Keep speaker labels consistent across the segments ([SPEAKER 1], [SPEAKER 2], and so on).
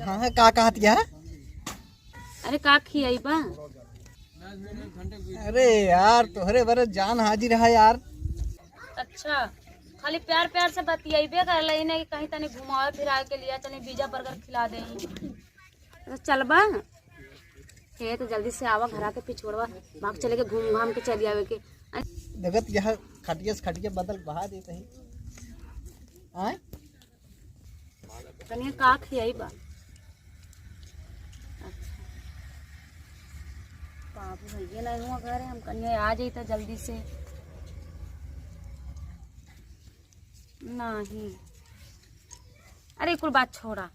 [SPEAKER 1] हाँ का कहत है?
[SPEAKER 2] अरे का खियाई बा?
[SPEAKER 1] अरे यार तोहरे बरे जान हाजिर है यार।
[SPEAKER 2] अच्छा खाली प्यार प्यार से बतियाइबे कर ले नहीं कहीं तनी घुमावे फिरावे के लिए चले पिज्जा बर्गर खिला दे। तो चल बा हे तो जल्दी से आवा घर के पिछोड़वा भाग चले के घूम घाम के चली आवे के।
[SPEAKER 1] जगत यह खटिया से खटिया बदल बहा देते ही आए
[SPEAKER 2] तनी का खियाई बा? बाबू भैया नहीं हुआ घर हम कन्या आ जाई तो जल्दी से। नहीं अरे कुल बात छोड़ा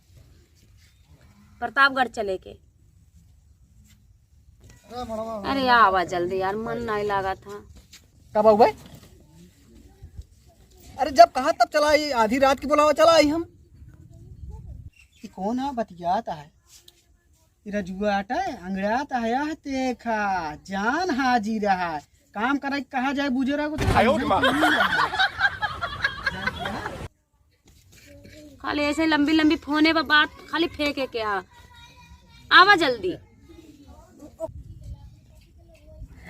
[SPEAKER 2] प्रतापगढ़ चले के। अरे आवा जल्दी यार मन नहीं लगा था।
[SPEAKER 1] कब आओ भाई? अरे जब कहा तब चला आई, आधी रात की बुलावा चला आई हम। ये कौन है बतियाता है? रजुआ आटा है अंगड़ाता है यह देखा जान हाजिर है काम करे कहा जाए बुजुर्ग को
[SPEAKER 2] खाली ऐसे लंबी लंबी फोने पर बात खाली फेंके के आवा जल्दी।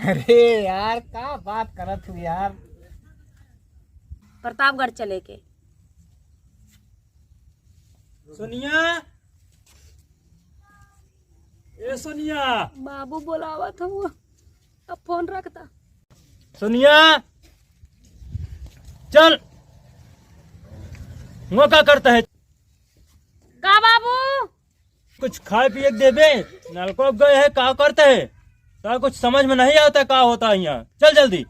[SPEAKER 1] अरे यार का बात करत हूँ यार।
[SPEAKER 2] प्रतापगढ़ चले के।
[SPEAKER 3] सोनिया ए सोनिया
[SPEAKER 2] बाबू बोलावा था वो अब फोन रखता।
[SPEAKER 3] सोनिया चल वो क्या करता है?
[SPEAKER 2] का बाबू
[SPEAKER 3] कुछ खाए पिए के देबे नलको गए है क्या करते है? तो कुछ समझ में नहीं आता क्या होता है यहाँ। चल जल्दी।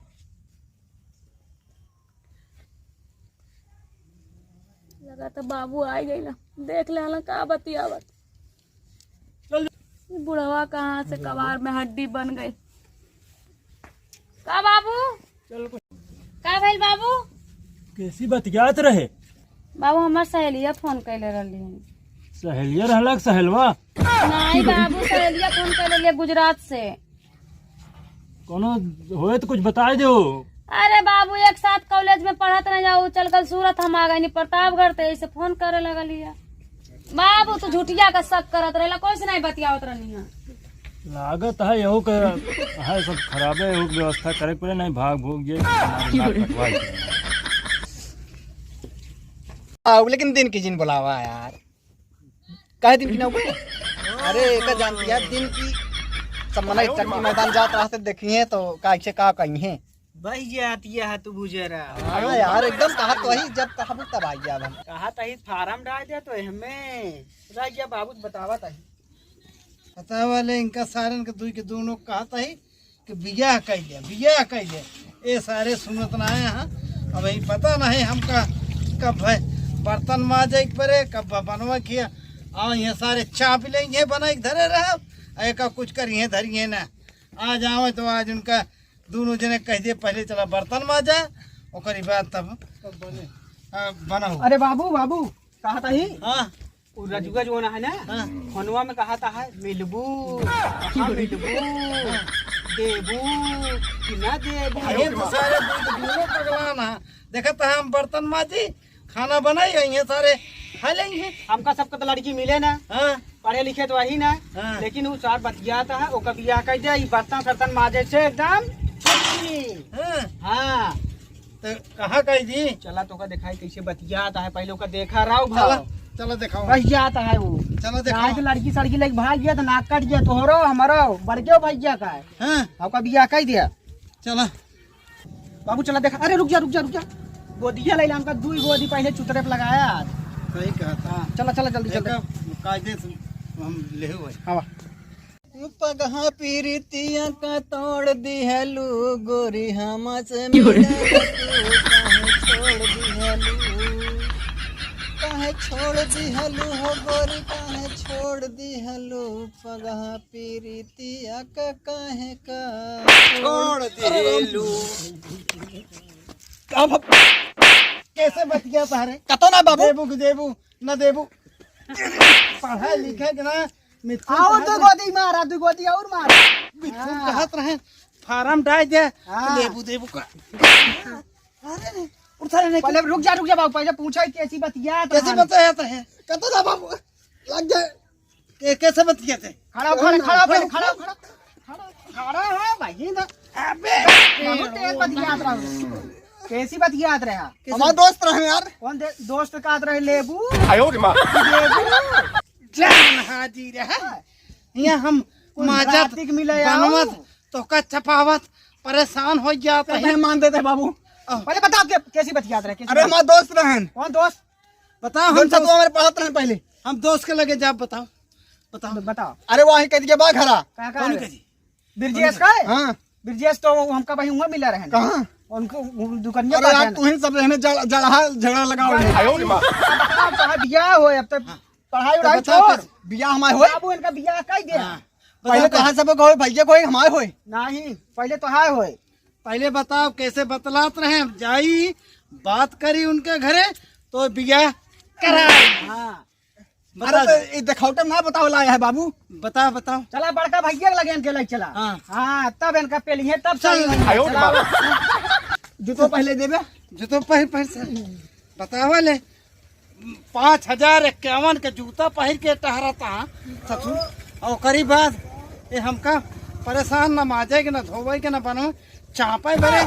[SPEAKER 2] लगा तो बाबू आ गई ना देख ले का बतियावत।
[SPEAKER 3] चल
[SPEAKER 2] बुढ़वा कहाँ से कबार में हड्डी बन गई। का बाबू
[SPEAKER 3] चल
[SPEAKER 2] का भइल बाबू?
[SPEAKER 3] कैसी बतियात रहे?
[SPEAKER 2] बाबू हमार सहेलिया फोन कैले रही।
[SPEAKER 3] सहेलिया रहलक सहेलवा?
[SPEAKER 2] नहीं बाबू सहेलिया फोन कैले लिए गुजरात से।
[SPEAKER 3] कोनो होए तो कुछ बता दो।
[SPEAKER 2] अरे बाबू एक साथ कॉलेज में पढ़त रह जाऊ चल कल सूरत हम आ गए प्रतापगढ़ ते ऐसे फोन करे लगलिया। बाबू तू झूठिया का शक करत रहेला कोई से नहीं बतियावत रहनी है।
[SPEAKER 3] लागत है यहू का है सब खराबे यहू व्यवस्था करे पड़े नहीं भाग भूग ये
[SPEAKER 1] आओ लेकिन दिन की जिन बुलावा यार कहे दिन की ना बोले। अरे एक जानती यार दिन की सब मना चक्की मैदान जात रास्ते देखी है तो कैसे का कहीं है
[SPEAKER 4] भाई जाती है तू बुझेरा।
[SPEAKER 1] हाँ यार एकदम कहा तो वही जब कहा तब आई हम
[SPEAKER 4] कहा तही फार्म डाल दे तो हमें राजा बाबू बतावा तही
[SPEAKER 5] पता वाले इनका सारन के दुई के दोनों कहा तही कि बियाह कैले ये सारे सुनत ना है। हाँ अब यही पता नहीं हमका कब है बर्तन माजे परे कब बनवा किया आ ये सारे चाप लेंगे बना धरे रहा का कुछ करिए धरिए ना आज आओ तो आज उनका दोनों जने कह दिए पहले चला बर्तन माजा और बाद तब बना हो।
[SPEAKER 4] अरे बाबू बाबू कहा था ही
[SPEAKER 5] हाँ
[SPEAKER 4] रजुआ जो है ना फोनवा में कहा था है मिलबू देबू कि ना देबू
[SPEAKER 5] ये तो सारे दोनों पगलाना देखा था हम बर्तन माजी खाना बनाई है सारे खा लेंगे।
[SPEAKER 4] हमका सबका तो लड़की मिले ना
[SPEAKER 5] हाँ
[SPEAKER 4] पढ़े लिखे तो वही ना
[SPEAKER 5] हाँ।
[SPEAKER 4] लेकिन वो सार बतियाता है वो कभी आ कह दे बर्तन कर्तन माजे से एकदम
[SPEAKER 5] हाँ
[SPEAKER 4] हाँ
[SPEAKER 5] तो कहाँ कही जी
[SPEAKER 4] चला तो का दिखाई कैसे बतियाता है पहले का देखा रहा
[SPEAKER 5] चलो चलो दिखाओ
[SPEAKER 4] बस जाता है वो
[SPEAKER 5] चलो
[SPEAKER 4] तो
[SPEAKER 5] दिखाओ।
[SPEAKER 4] लड़की सड़की लेके भाग गया तो नाक कट गया तोहरो हमारो बढ़ गया भैया का है
[SPEAKER 5] हाँ
[SPEAKER 4] आपका बिया कह दिया
[SPEAKER 5] चलो
[SPEAKER 4] बाबू चला देखा। अरे रुक जा गोदिया ले हमका दू गोदी पहले चुतरे पे लगाया आज।
[SPEAKER 5] सही कहा था।
[SPEAKER 4] हाँ चला जल्दी चल
[SPEAKER 5] कायदे से हम ले हुए
[SPEAKER 4] हाँ
[SPEAKER 1] पगहा पीरितिया का तोड़ दी हेलू गोरी हमसे मिले काहे छोड़ दी हेलू हो गोरी काहे छोड़ दी हेलू पगहा पीरितिया का काहे का छोड़ दी हेलू।
[SPEAKER 5] अब कैसे बतिया सारे
[SPEAKER 1] कतो ना बाबू
[SPEAKER 5] देबू न देबू पढ़ाई लिखे के ना मिथुन
[SPEAKER 4] आओ तो गोदी मारा तू गोदी और मार
[SPEAKER 5] कहत रहे फार्म डाल दे
[SPEAKER 4] हाँ।
[SPEAKER 5] देबू का अरे
[SPEAKER 1] पहले रुक जा बाबू, पहले पूछा कैसी बतिया
[SPEAKER 5] कैसे बताया है? कहता था बाबू लग जाए कैसे बतिया थे?
[SPEAKER 1] खड़ा है भाई ना। बहुत तेज बतियात रहा। कैसी बतियात रहा?
[SPEAKER 4] हमारे दोस्त रहे यार।
[SPEAKER 1] कौन दोस्त का रहे? लेबू
[SPEAKER 5] जान हाजिर है यहाँ हम माजत
[SPEAKER 1] मिले
[SPEAKER 5] बनवत तो का छपावत परेशान हो जाता है।
[SPEAKER 4] मान देते बाबू।
[SPEAKER 1] पहले बताओ कैसी बतियात रहे?
[SPEAKER 4] अरे हमारे दोस्त रहे।
[SPEAKER 1] कौन दोस्त?
[SPEAKER 5] बताओ
[SPEAKER 4] हम सब हमारे पढ़ाते रहे पहले।
[SPEAKER 5] हम दोस्त के लगे जा बताओ
[SPEAKER 1] बताओ।
[SPEAKER 4] अरे वही कह दिया बा घरा।
[SPEAKER 5] कौन कही?
[SPEAKER 1] ब्रिजेश का है?
[SPEAKER 4] हाँ
[SPEAKER 1] ब्रिजेश तो हमका वही उहाँ मिला रहे।
[SPEAKER 4] कहाँ?
[SPEAKER 1] उनको दुकानिया
[SPEAKER 4] अरे यार तू ही सब रहने झगड़ा लगाओ।
[SPEAKER 1] बिया हो अब तक पढ़ाई उड़ाई
[SPEAKER 5] बताओ
[SPEAKER 1] छोड़।
[SPEAKER 4] बिया हमारे होए।
[SPEAKER 1] बाबू इनका बिया कई दे।
[SPEAKER 4] पहले कहाँ सब कोई भैया कोई हमारे होए।
[SPEAKER 1] नहीं पहले तो हाय होए।
[SPEAKER 5] पहले बताओ कैसे बतलात रहे? जाई बात करी उनके घरे तो बिया कराई।
[SPEAKER 1] हाँ
[SPEAKER 4] अरे तो देखौटे ना बताओ लाया है बाबू।
[SPEAKER 5] बताओ बताओ।
[SPEAKER 1] चला बड़का भैया के लगे इनके लगे चला।
[SPEAKER 5] हाँ।
[SPEAKER 1] हाँ तब इनका पेलिए तब सही
[SPEAKER 4] जूतो पहले देवे।
[SPEAKER 5] जो तो पहन से बतावा ले 5051 के जूता पहन के टहरता ससुर और करीब बाद ये हमका परेशान न माजे के न धोवे के न बनो चापे बरे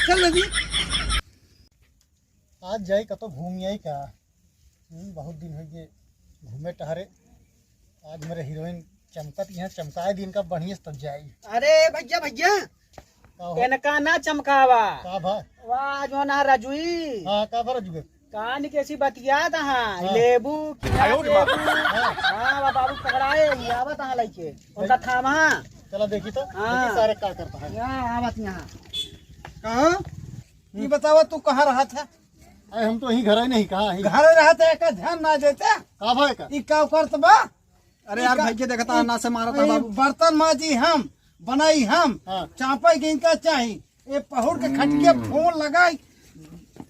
[SPEAKER 5] चल नदी
[SPEAKER 4] आज जाई कतो घूम आई का। बहुत दिन हो गए घूमे टहरे। आज मेरे हीरोइन चमकत यहाँ चमकाए दिन का बढ़िया तब जाई।
[SPEAKER 1] अरे भैया भैया
[SPEAKER 4] का हो?
[SPEAKER 1] इनका ना चमकावा।
[SPEAKER 4] का भाई?
[SPEAKER 1] वाह जो ना रजुई
[SPEAKER 4] हाँ का भर जुगे।
[SPEAKER 1] कान कैसी बतिया हाँ लेबू हाँ बाबू पकड़ाए आवत हाँ लइके उनका थामा।
[SPEAKER 4] चला देखी तो
[SPEAKER 1] हाँ।
[SPEAKER 4] देखी सारे का करता है।
[SPEAKER 1] यहाँ आवत यहाँ।
[SPEAKER 5] कहाँ ये बतावा तू कहाँ रहा था?
[SPEAKER 4] अरे हम तो यही घर ही नहीं कहा ही
[SPEAKER 5] घर रहा था का ध्यान ना देते
[SPEAKER 4] का भाई का।
[SPEAKER 5] ई का करत बा?
[SPEAKER 4] अरे यार भैया देखता है ना से मारा था
[SPEAKER 5] ई
[SPEAKER 4] बाबू।
[SPEAKER 5] बर्तन माजी हम बनाई हम
[SPEAKER 4] हाँ।
[SPEAKER 5] चापे के इनका चाहिए ये पहुड़ के खटिया फोन लगाई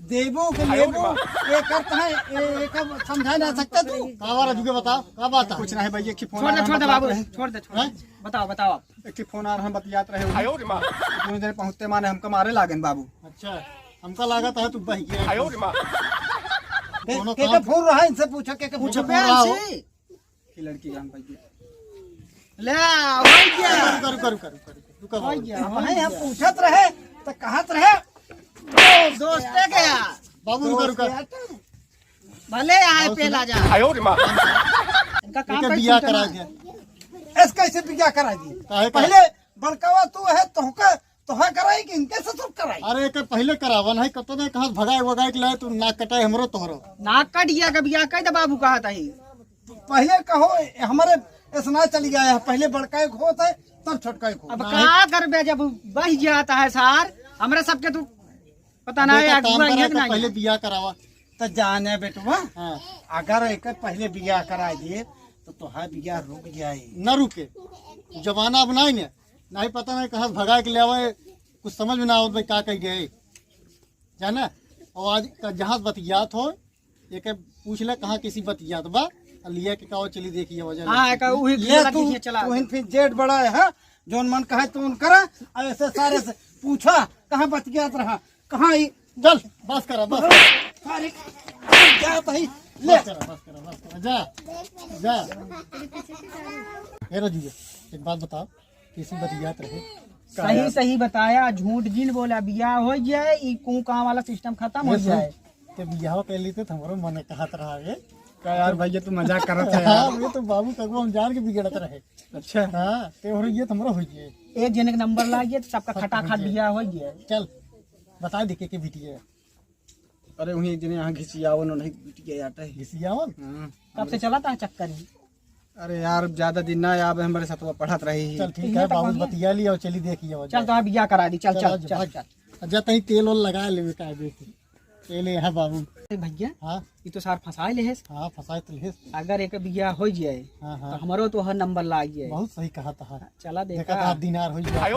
[SPEAKER 5] देबो के लेबो ये करता है ये कब समझा ना सकता तू?
[SPEAKER 4] का वाला जुगे बताओ का बात है?
[SPEAKER 1] कुछ नहीं भैया की फोन
[SPEAKER 2] छोड़ दे बाबू छोड़ दे
[SPEAKER 4] हैं?
[SPEAKER 1] बताओ बताओ आप।
[SPEAKER 4] एक फोन आ रहा हम बतियात रहे इतनी देर पहुँचते माने हमको मारे लागन बाबू। अच्छा हमका लागत है तू बही
[SPEAKER 5] के फोन रहा इनसे पूछो के
[SPEAKER 4] पूछो
[SPEAKER 5] पूछो
[SPEAKER 4] फोन रहा हो।
[SPEAKER 1] की लड़की जान भैया ले वही क्या
[SPEAKER 4] करू करू करू करू करू
[SPEAKER 1] वही क्या
[SPEAKER 5] वही हम पूछत रहे तो कहत रहे
[SPEAKER 1] दोस्ते गया
[SPEAKER 4] बाबू करू कर
[SPEAKER 1] भले आए पेला जा इनका काम
[SPEAKER 4] इनका
[SPEAKER 1] कैसे
[SPEAKER 4] बियाह
[SPEAKER 1] करना
[SPEAKER 4] करा
[SPEAKER 1] है?
[SPEAKER 5] ऐसे
[SPEAKER 4] दिया।
[SPEAKER 5] कैसे बिया करा दी?
[SPEAKER 4] काहे का?
[SPEAKER 5] पहले बड़कावा तू है तोहा कराई कि इनके से सब कराई?
[SPEAKER 4] अरे एक पहले करावा नहीं कतो नहीं कहा भगाए वगाए के लाए तू नाक कटाए हमरो तोहरो।
[SPEAKER 1] नाक कट गया का बियाह कह दे बाबू कहा था ही।
[SPEAKER 5] पहले कहो हमारे ऐसा चली गया है पहले बड़का एक होता है तब छोटका एक
[SPEAKER 1] अब
[SPEAKER 5] हो।
[SPEAKER 1] का कर बे जब बह जाता है सार हमरा सबके तू पता ना है
[SPEAKER 4] देखा काम
[SPEAKER 1] अगुआ
[SPEAKER 4] करा
[SPEAKER 1] है
[SPEAKER 4] तो
[SPEAKER 1] कि
[SPEAKER 4] पहले
[SPEAKER 1] नहीं।
[SPEAKER 4] बियाह करावा।
[SPEAKER 5] तो जाने बेटवा
[SPEAKER 4] हाँ
[SPEAKER 5] अगर एक पहले बिया करा दिए तो तुहार बिया रुक जाए।
[SPEAKER 4] न रुके जमाना अब नहीं ने नहीं पता नहीं कहा भगा के ले आवे कुछ समझ में ना आवत भाई का कह गए जाना। और आज का जहाँ बतियात हो एक पूछ ले कहाँ किसी बतियात बा और लिया के कहो चली देखिए वजह
[SPEAKER 1] हां का वही
[SPEAKER 5] ले
[SPEAKER 1] खेला
[SPEAKER 5] तू
[SPEAKER 1] के चला
[SPEAKER 5] तू फिर जेठ बड़ा है जोन मन कहा तू करा ऐसे सारे से पूछा कहाँ बतियात रहा कहाँ ही
[SPEAKER 4] चल बस करा बस
[SPEAKER 5] सारे जा भाई ले
[SPEAKER 4] बस करा जा जा। हे रजीजा एक बात बताओ किसी बतियात रहे
[SPEAKER 1] सही सही बताया झूठ जिन बोला बियाह हो जाए ई कहाँ वाला सिस्टम खत्म हो जाए।
[SPEAKER 4] ते बियाह कर ली तो हमरो मन कहत रहा है
[SPEAKER 1] का यार भैया तू मजाक करत है
[SPEAKER 4] यार ये तो बाबू कगो हम जान के बिगड़त रहे।
[SPEAKER 1] अच्छा
[SPEAKER 4] हाँ ते और ये हमरो हो गए।
[SPEAKER 1] एक जने के नंबर लागिए तो सबका खटाखट बियाह हो जाए।
[SPEAKER 4] चल बता दे के बिटिया
[SPEAKER 1] अरे वही एक जने यहाँ घिसियाओ नहीं बिटिया आटा है।
[SPEAKER 4] घिसियावन
[SPEAKER 1] कब से चला था चक्कर ही।
[SPEAKER 6] अरे यार ज्यादा दिन ना याद हमारे साथ वो पढ़त रही।
[SPEAKER 4] चल ठीक है बाबू बतिया लिया और चली देखिए
[SPEAKER 1] चल तो बियाह करा दी। चल चल चल चल
[SPEAKER 4] अच्छा तही तेल ओल लगा ले का बेटी तेल है बाबू।
[SPEAKER 1] भैया
[SPEAKER 4] हाँ
[SPEAKER 1] ये तो सार फंसा ले है।
[SPEAKER 4] हाँ फसाए तो ले।
[SPEAKER 1] अगर एक बियाह हो जाए
[SPEAKER 4] हाँ
[SPEAKER 1] तो
[SPEAKER 4] हाँ
[SPEAKER 1] हमारो तो हर नंबर लाग जाए।
[SPEAKER 4] बहुत सही कहा था।
[SPEAKER 1] चला
[SPEAKER 4] देखा
[SPEAKER 1] देखा
[SPEAKER 4] था दिनार हो जाए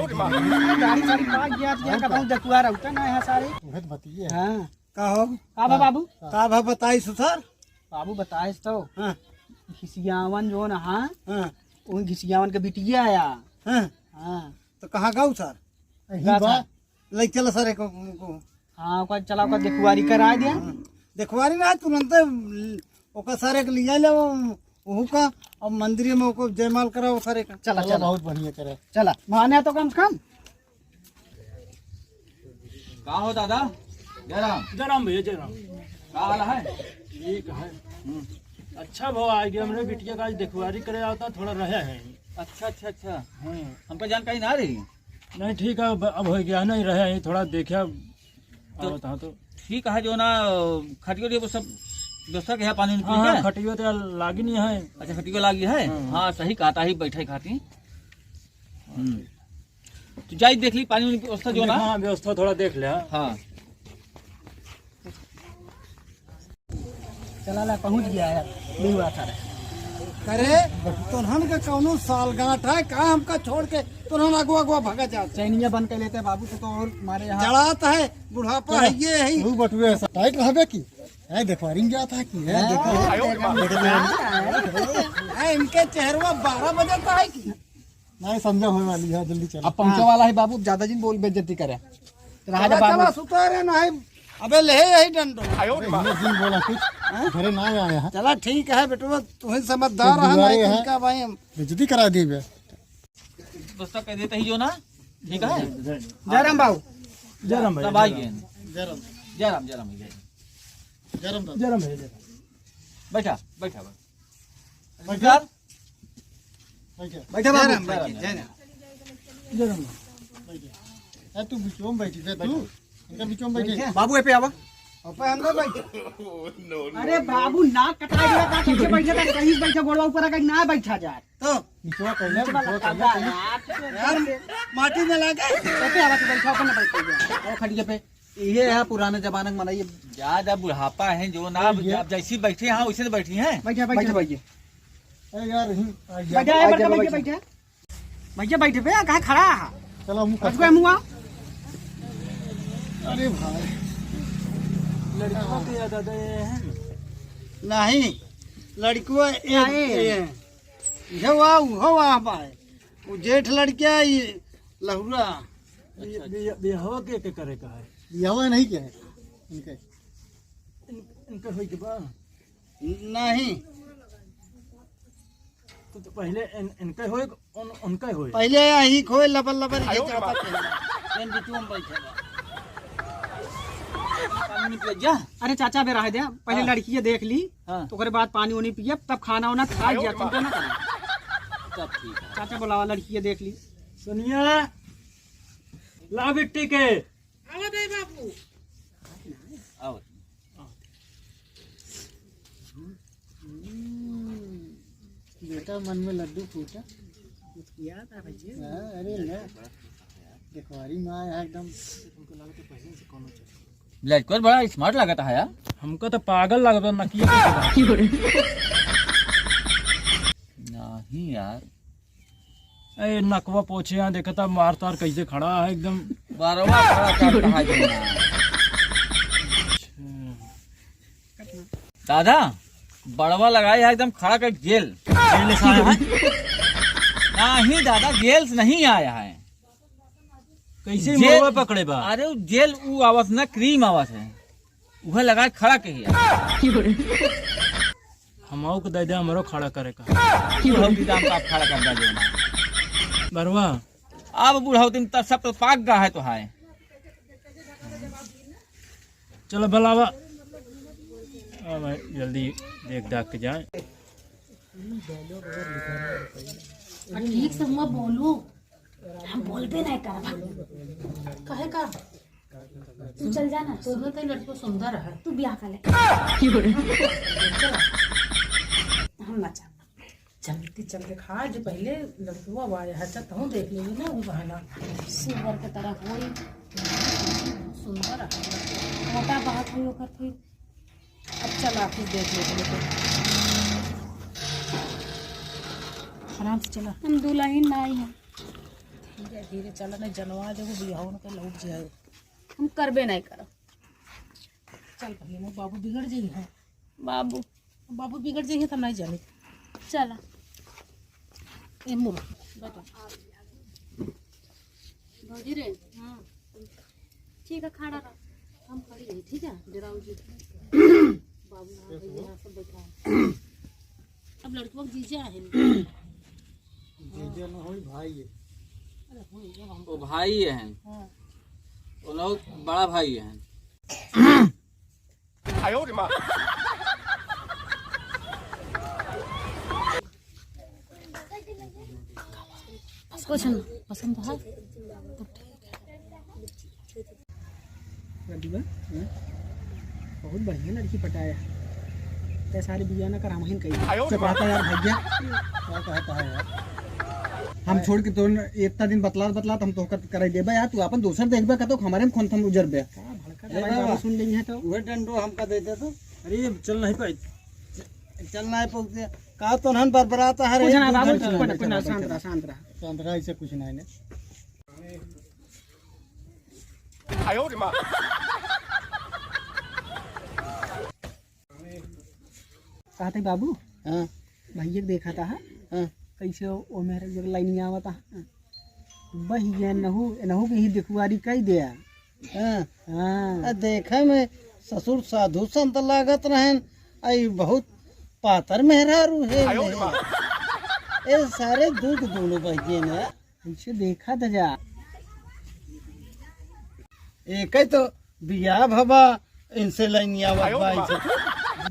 [SPEAKER 1] गाड़ी सारी पाँच गया का बहुत दकुआ रहता ना यहाँ सारे।
[SPEAKER 4] उहे तो बतिए
[SPEAKER 1] हाँ
[SPEAKER 5] कहो
[SPEAKER 1] का बा बाबू
[SPEAKER 5] का भा बताई सुथर।
[SPEAKER 1] बाबू बताए तो
[SPEAKER 5] हाँ
[SPEAKER 1] घिसियावन जो ना हाँ
[SPEAKER 5] हाँ
[SPEAKER 1] उन घिसियावन के बिटिया आया।
[SPEAKER 5] हाँ
[SPEAKER 1] हाँ
[SPEAKER 5] तो कहाँ गाँव सर
[SPEAKER 4] ही बा
[SPEAKER 5] ले चलो सर को
[SPEAKER 1] हाँ ओका चला ओका देखुआरी करा दिया।
[SPEAKER 5] देखवारी ना तुरंत ओका सारे के लिया ले वहू का और मंदिर में ओको जयमाल करा वो सारे का।
[SPEAKER 1] चला
[SPEAKER 4] चलो
[SPEAKER 1] चला
[SPEAKER 4] बहुत बढ़िया करे।
[SPEAKER 1] चला माने तो कम से कम।
[SPEAKER 7] का हो दादा? जयराम।
[SPEAKER 3] जयराम भैया जयराम।
[SPEAKER 7] का हाल है?
[SPEAKER 3] ठीक है। अच्छा भाव आ गया, हमने बिटिया का आज देखवारी करे आता थोड़ा रहे हैं।
[SPEAKER 7] अच्छा अच्छा अच्छा। हमको जानकारी ना रही।
[SPEAKER 3] नहीं ठीक है, अब हो गया नहीं रहे हैं, थोड़ा देखा बता तो।
[SPEAKER 7] ठीक है जो ना खटियो वो सब व्यवस्था के है पानी उनी
[SPEAKER 3] हाँ
[SPEAKER 7] के?
[SPEAKER 3] खटियो तो लागी नहीं है।
[SPEAKER 7] अच्छा खटियो लागी है। हाँ सही कहता ही बैठे खाती। तो जाई देख ली पानी उनी की व्यवस्था जो ना।
[SPEAKER 3] हाँ व्यवस्था थोड़ा देख लिया।
[SPEAKER 7] हाँ
[SPEAKER 1] चला ला पहुंच गया यार, नहीं हुआ था।
[SPEAKER 5] करे तुरहन के कौनो सालगांठ है का हमका छोड़ के तुरहन अगुआ अगुआ भगा जाते
[SPEAKER 1] चैनिया बन के लेते हैं बाबू तो और हमारे यहाँ
[SPEAKER 5] जड़ात है बुढ़ापा है ये है।
[SPEAKER 4] तू बटुए ऐसा टाइट रहबे की है देखवारी में जाता है कि है
[SPEAKER 5] है इनके चेहरवा 12 बजे का है कि
[SPEAKER 4] नहीं समझा होने वाली है, जल्दी चलो।
[SPEAKER 6] अब पहुंचे वाला है बाबू, ज्यादा दिन बोल बेइज्जती करे।
[SPEAKER 1] राजा
[SPEAKER 5] चला
[SPEAKER 1] बाबू
[SPEAKER 5] चला सुतारे ना है। अबे ले यही डंडो।
[SPEAKER 4] हमने दिन बोला कुछ घरे ना आया है,
[SPEAKER 5] चला ठीक है बेटुआ तू ही समझदार है
[SPEAKER 4] दीवारें
[SPEAKER 5] नहीं
[SPEAKER 4] हैं।
[SPEAKER 5] इनका भाई हम
[SPEAKER 4] बेइज्जती करा दी बे।
[SPEAKER 7] व्यवस्था कर देते ही जो ना। ठीक है
[SPEAKER 1] जयराम बाबू।
[SPEAKER 3] जयराम
[SPEAKER 7] सब
[SPEAKER 3] भैया।
[SPEAKER 7] आइए।
[SPEAKER 4] जरम
[SPEAKER 7] जयराम जयराम भैया।
[SPEAKER 4] जरम दादा।
[SPEAKER 3] जयराम भैया।
[SPEAKER 7] बैठा बैठा
[SPEAKER 4] बैठा बैठा
[SPEAKER 1] बैठा बाबू।
[SPEAKER 5] जयराम भाई जयराम।
[SPEAKER 3] जयराम
[SPEAKER 4] है तू बिचों में बैठी बे, तू इनका बिचों में बैठी।
[SPEAKER 1] बाबू ए पे आवा।
[SPEAKER 5] अपन अंदर बैठे।
[SPEAKER 1] अरे बाबू नाक कटा दिया का पीछे बैठा था, कहीं बैठा गोड़वा ऊपर का ना बैठा जाए।
[SPEAKER 5] तो
[SPEAKER 4] बिचवा कहले बिचवा कहले
[SPEAKER 5] यार माटी में लगे
[SPEAKER 1] पे आवा तो बैठा अपन बैठ गया और खड़िए पे। ये है पुराने जमाने में मनाइए।
[SPEAKER 7] ज्यादा बुढ़ापा है जो ना आप जैसी बैठी हैं वैसे तो बैठी हैं।
[SPEAKER 1] बैठा बैठा बैठा
[SPEAKER 4] ए यार
[SPEAKER 1] बैठा है बैठा बैठा बैठा बैठा बैठे पे कहाँ खड़ा है?
[SPEAKER 4] चलो मुंह
[SPEAKER 1] कट गए मुआ।
[SPEAKER 4] अरे भाई
[SPEAKER 3] लड़का के याद आता है।
[SPEAKER 5] नहीं लड़कुआ ये हो पाए वो जेठ लड़किया ये लहुरा
[SPEAKER 3] बिहाव के करे का है।
[SPEAKER 4] बियाह नहीं क्या है इनके।
[SPEAKER 3] इनका होई के बा
[SPEAKER 5] नहीं
[SPEAKER 3] तो पहले इनका होए उनका होए।
[SPEAKER 5] पहले यही खोए लबल लबल ये चाहता था इन बिचुम बैठे
[SPEAKER 7] पानी नहीं पिया जा।
[SPEAKER 1] अरे चाचा बेरा है दे पहले लड़की देख ली
[SPEAKER 7] हाँ।
[SPEAKER 1] तो ओकरे बाद पानी उनी पिए तब खाना वाना खा लिया चिंता ना करना।
[SPEAKER 7] सब ठीक है।
[SPEAKER 1] चाचा बुलावा लड़की देख ली।
[SPEAKER 3] सुनिए ला बिट्टी के
[SPEAKER 7] आओ
[SPEAKER 4] बेटा मन में लड्डू फूटा।
[SPEAKER 1] किया था भाई।
[SPEAKER 4] हाँ, अरे ले देखवारी में आया एकदम।
[SPEAKER 7] ब्लैक बड़ा स्मार्ट लगता है यार।
[SPEAKER 3] हमको तो पागल लगता ना किया
[SPEAKER 7] नहीं यार
[SPEAKER 3] ए नकवा पोछे यहाँ देखा था मार तार कैसे खड़ा है एकदम।
[SPEAKER 7] 12वां खड़ा कर रहा है जो ना। दादा बड़वा लगाई है एकदम खड़ा कर जेल। नहीं दादा जेल से नहीं आया है।
[SPEAKER 3] कैसे
[SPEAKER 7] जेल-
[SPEAKER 3] मोरवा पकड़े बा।
[SPEAKER 7] अरे वो जेल वो आवाज ना क्रीम आवाज है वह लगा के खड़ा के ही
[SPEAKER 3] हमको को दे दे हमरो खड़ा करे का।
[SPEAKER 7] बुढ़ौती दाम का आप खड़ा कर दा जो ना।
[SPEAKER 3] बरवा
[SPEAKER 7] अब बुढ़ौती में तब सब तो पाक गा है तो है।
[SPEAKER 3] चलो बुलावा अब जल्दी देख दाख के जाए।
[SPEAKER 2] ठीक से हुआ बोलू हम बोलबे नहीं करबा कहे का तू चल जाना तो तो लड़को सुंदर है तू ब्याह कर ले हम ना चाह
[SPEAKER 8] चलती चलते खा जो पहले लड़कुआ वाया है तो हूँ देख लेगी ना वो बहना
[SPEAKER 2] सुगर के तरह होई सुंदर है मोटा बात हुई ओकर फिर
[SPEAKER 8] अब चल ऑफिस देख लेते आराम से चला
[SPEAKER 2] हम दुल्हन नहीं है
[SPEAKER 8] धीरे धीरे चला नहीं जनवा जब बिहाव का लौट जाए
[SPEAKER 2] हम करबे नहीं करब
[SPEAKER 8] चल भैया वो बाबू बिगड़ जाइए हैं
[SPEAKER 2] बाबू
[SPEAKER 8] बाबू बिगड़ जाइए तो नहीं जाने
[SPEAKER 2] चला
[SPEAKER 8] ए मुर बेटा
[SPEAKER 2] भौजी रे हाँ ठीक है खड़ा रह हम खड़ी है, ठीक है, डराओ जी। बाबू हाँ भैया सब बैठा है। अब लड़कों को जीजा है।
[SPEAKER 4] जीजा ना होई भाई है।
[SPEAKER 7] वो भाई हैं, वो लोग बड़ा भाई हैं।
[SPEAKER 2] कुछ नहीं पसंद है
[SPEAKER 1] रजुआ, बहुत बढ़िया लड़की पटाया। ते सारी बिया ना कर हम ही कही चुप रहता यार भैया।
[SPEAKER 4] क्या कहता है यार?
[SPEAKER 6] हम छोड़ के तो इतना दिन बतलात हम तो कराई देबा यार। तू अपन दोसर देखबा का तो हमारे में खोन उजर बे।
[SPEAKER 1] बाबू सुन लेंगे है तो
[SPEAKER 5] वह डंडो हमका देते तो
[SPEAKER 3] अरे चल नहीं पाई।
[SPEAKER 5] चलना है पहुंचते कहा तो नहन बरबराता है
[SPEAKER 1] कुछ ना बाबू, कोई ना शांत रहा शांत रहा।
[SPEAKER 4] चंद्रा इसे कुछ नहीं ने।
[SPEAKER 1] कहा थे बाबू
[SPEAKER 5] हाँ
[SPEAKER 1] भैया देखा था
[SPEAKER 5] हाँ
[SPEAKER 1] कैसे वो मेरे जगह लाइन आवता भैया नहू नहू के ही दिखवारी कही दिया।
[SPEAKER 5] हाँ
[SPEAKER 1] हाँ
[SPEAKER 5] देखे में ससुर साधु संत लागत रहन। आई बहुत पातर मेहरारू है ये सारे दुख दोनों बहिए ने
[SPEAKER 1] कैसे देखा था जा।
[SPEAKER 5] एक ही तो बियाह भबा इनसे लाइनिया बाई से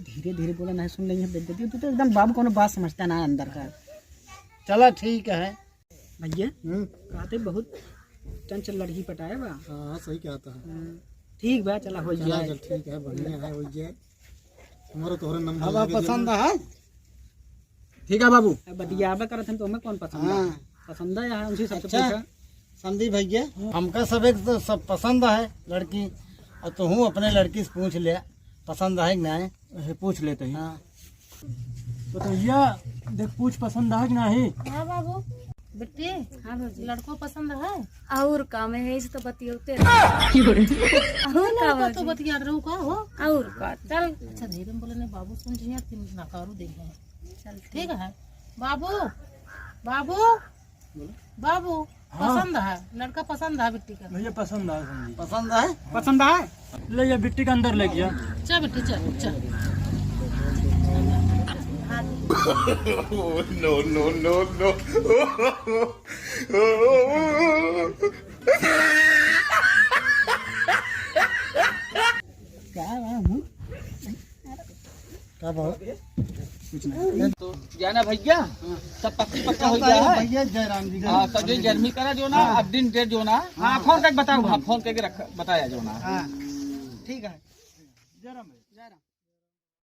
[SPEAKER 1] धीरे धीरे बोला नहीं सुन लेंगे देख देती तू तो एकदम बाबू कोनो बात समझता ना अंदर का।
[SPEAKER 5] चला ठीक है।
[SPEAKER 1] भैया कहते बहुत चंचल लड़की पटाया बा।
[SPEAKER 4] हाँ सही कहता है।
[SPEAKER 1] ठीक बा चला हो
[SPEAKER 4] चला
[SPEAKER 1] जाए।
[SPEAKER 4] चल ठीक है, बढ़िया है हो जाए। हमारा तोहरे नंबर
[SPEAKER 5] हवा पसंद है।
[SPEAKER 6] ठीक है बाबू।
[SPEAKER 1] अब बतियाबा करत हम तो हमें कौन पसंद है?
[SPEAKER 5] हाँ
[SPEAKER 1] पसंद है उनसे सबसे
[SPEAKER 5] अच्छा
[SPEAKER 1] पूछा।
[SPEAKER 5] संदीप भैया हमका सब एक तो सब पसंद है लड़की और तू हूँ अपने लड़की से पूछ ले पसंद है कि नहीं।
[SPEAKER 3] पूछ लेते हैं।
[SPEAKER 5] हाँ
[SPEAKER 3] तो भैया देख पूछ पसंद है कि नहीं।
[SPEAKER 8] हाँ बाबू बेटी
[SPEAKER 2] हाँ भौजी।
[SPEAKER 8] लड़को पसंद है
[SPEAKER 2] और का में है तो बतियोते और का
[SPEAKER 8] लड़का तो
[SPEAKER 2] भौजी?
[SPEAKER 8] बतिया रहू का हो।
[SPEAKER 2] और का चल
[SPEAKER 8] अच्छा धीरे में बोले नहीं बाबू सुन जिया कि नकारू देखे
[SPEAKER 2] चल
[SPEAKER 8] ठीक है। बाबू बाबू बाबू पसंद है लड़का पसंद है बेटी का।
[SPEAKER 3] भैया पसंद है समझी।
[SPEAKER 5] पसंद है।
[SPEAKER 1] पसंद है
[SPEAKER 3] ले ये बिट्टी के अंदर ले गया।
[SPEAKER 8] चल बेटी चल चल।
[SPEAKER 1] क्या हूँ
[SPEAKER 4] क्या भाव?
[SPEAKER 7] तो जाना भैया सब पक्का हो गया है।
[SPEAKER 5] भैया जयराम जी
[SPEAKER 7] हाँ सब जो जर्मी करा जो ना अब दिन डेट जो ना
[SPEAKER 1] हाँ फोन करके बताओ।
[SPEAKER 7] हाँ फोन करके रख बताया जो ना।
[SPEAKER 1] हाँ ठीक है।
[SPEAKER 5] जयराम